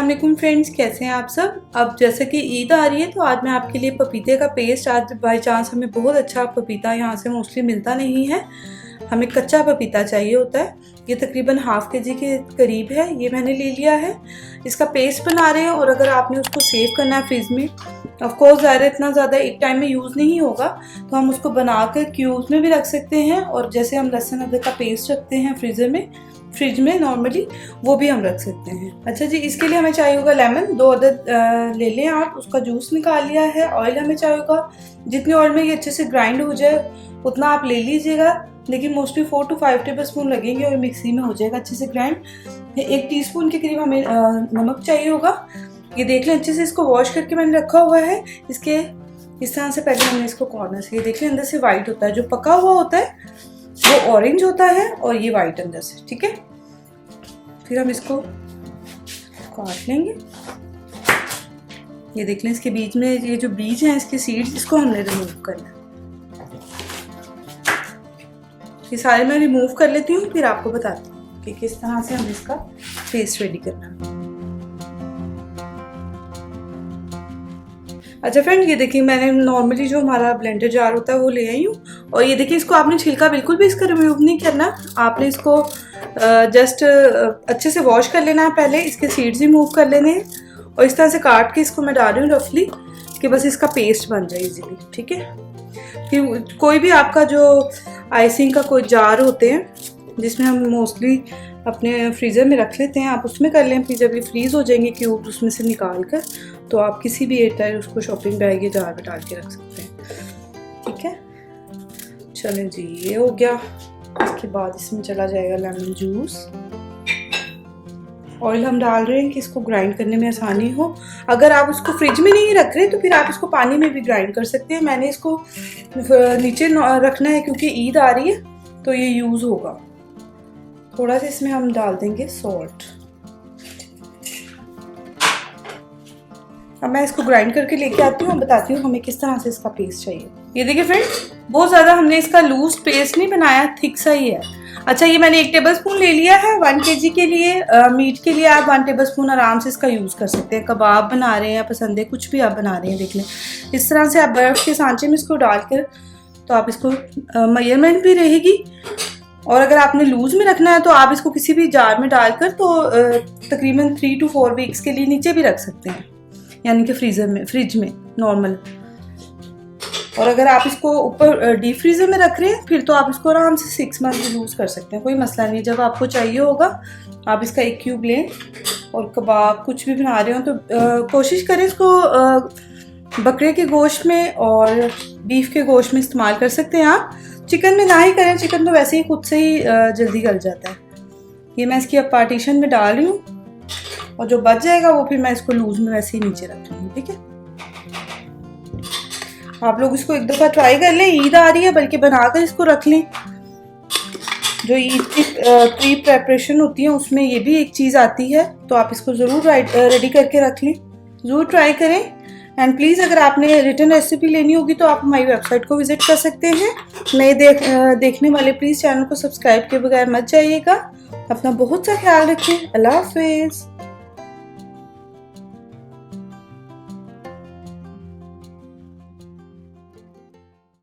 अस्सलाम फ्रेंड्स, कैसे हैं आप सब। अब जैसे कि ईद आ रही है तो आज मैं आपके लिए पपीते का पेस्ट, आज बाई चांस हमें बहुत अच्छा पपीता यहाँ से मोस्टली मिलता नहीं है, हमें कच्चा पपीता चाहिए होता है। ये तकरीबन हाफ के जी के करीब है, ये मैंने ले लिया है। इसका पेस्ट बना रहे हैं और अगर आपने उसको सेव करना है फ्रिज में, ऑफकोर्स ज़्यादा इतना ज़्यादा एक टाइम में यूज़ नहीं होगा, तो हम उसको बनाकर क्यूब्स में भी रख सकते हैं। और जैसे हम लहसुन अदरक का पेस्ट रखते हैं फ्रिज में नॉर्मली, वो भी हम रख सकते हैं। अच्छा जी, इसके लिए हमें चाहिए होगा लेमन, 2 अदद ले लें आप, उसका जूस निकाल लिया है। ऑयल हमें चाहिए होगा, जितने ऑयल में ये अच्छे से ग्राइंड हो जाए उतना आप ले लीजिएगा, लेकिन मोस्टली 4 to 5 टेबल स्पून लगेंगे और मिक्सी में हो जाएगा अच्छे से ग्राइंड। 1 टीस्पून के करीब हमें नमक चाहिए होगा। ये देख लें अच्छे से, इसको वॉश करके मैंने रखा हुआ है। इसके इस तरह से पहले हमने इसको कॉर्नर से, ये देख लें अंदर से वाइट होता है, जो पका हुआ होता है वो ऑरेंज होता है और ये वाइट अंदर से, ठीक है। फिर हम इसको काट लेंगे। ये देख लें इसके बीच में ये जो बीज हैं, इसके सीड्स, इसको हमने रिमूव करना है। ये सारे मैं रिमूव कर लेती हूँ, फिर आपको बताती हूँ कि किस तरह से हम इसका पेस्ट रेडी करना है। अच्छा फ्रेंड, ये देखिए मैंने नॉर्मली जो हमारा ब्लेंडर जार होता है वो ले आई हूँ, और ये देखिए इसको आपने छिलका बिल्कुल भी इसका रिमूव नहीं करना, आपने इसको जस्ट अच्छे से वॉश कर लेना है पहले, इसके सीड्स रिमूव कर लेने हैं। और इस तरह से काट के इसको मैं डाल रही हूँ रफली, कि बस इसका पेस्ट बन जाए इजीली, ठीक है। फिर कोई भी आपका जो आइसिंग का कोई जार होते हैं जिसमें हम मोस्टली अपने फ्रीज़र में रख लेते हैं, आप उसमें कर लें। फिर जब ये फ्रीज़ हो जाएंगे क्यूब उसमें से निकाल कर, तो आप किसी भी एयरटाइट उसको शॉपिंग बैग या जार में डाल के रख सकते हैं, ठीक है। चलें जी, ये हो गया। इसके बाद इसमें चला जाएगा लेमन जूस। ऑयल हम डाल रहे हैं कि इसको ग्राइंड करने में आसानी हो। अगर आप उसको फ्रिज में नहीं रख रहे तो फिर आप इसको पानी में भी ग्राइंड कर सकते हैं। मैंने इसको नीचे रखना है क्योंकि ईद आ रही है तो ये यूज़ होगा। थोड़ा सा इसमें हम डाल देंगे सॉल्ट। अब मैं इसको ग्राइंड करके लेके आती हूँ और बताती हूँ हमें किस तरह से इसका पेस्ट चाहिए। ये देखिए फ्रेंड, बहुत ज़्यादा हमने इसका लूज पेस्ट नहीं बनाया, थिक सा ही है। अच्छा, ये मैंने 1 टेबल स्पून ले लिया है। 1 kg के लिए मीट के लिए आप 1 टेबल स्पून आराम से इसका यूज़ कर सकते हैं। कबाब बना रहे हैं या पसंद है, कुछ भी आप बना रहे हैं, देख लें इस तरह से आप बर्फ़ के सांचे में इसको डालकर, तो आप इसको मेजरमेंट भी रहेगी। और अगर आपने लूज़ में रखना है तो आप इसको किसी भी जार में डालकर तो तकरीबन 3 to 4 वीक्स के लिए नीचे भी रख सकते हैं, यानी कि फ्रिज में नॉर्मल। और अगर आप इसको ऊपर डीप फ्रीजर में रख रहे हैं फिर तो आप इसको आराम से 6 मंथ भी यूज़ कर सकते हैं, कोई मसला नहीं। जब आपको चाहिए होगा आप इसका 1 क्यूब लें और कबाब कुछ भी बना रहे हो तो कोशिश करें इसको बकरे के गोश्त में और बीफ के गोश्त में इस्तेमाल कर सकते हैं आप। चिकन में ना ही करें, चिकन तो वैसे ही खुद से ही जल्दी गल जाता है। ये मैं इसकी अब पार्टीशन में डाल रही हूँ और जो बच जाएगा वो फिर मैं इसको लूज में वैसे ही नीचे रख लूँगी, ठीक है। आप लोग इसको 1 दफ़ा ट्राई कर लें, ईद आ रही है बल्कि बनाकर इसको रख लें। जो ईद की प्री प्रेपरेशन होती है उसमें ये भी एक चीज़ आती है, तो आप इसको ज़रूर रेडी करके रख लें, ज़रूर ट्राई करें। एंड प्लीज़ अगर आपने रिटर्न रेसिपी लेनी होगी तो आप हमारी वेबसाइट को विज़िट कर सकते हैं। नए देखने वाले प्लीज़ चैनल को सब्सक्राइब किए बगैर मत जाइएगा। अपना बहुत सा ख्याल रखें। अल्लाह हाफ़िज़।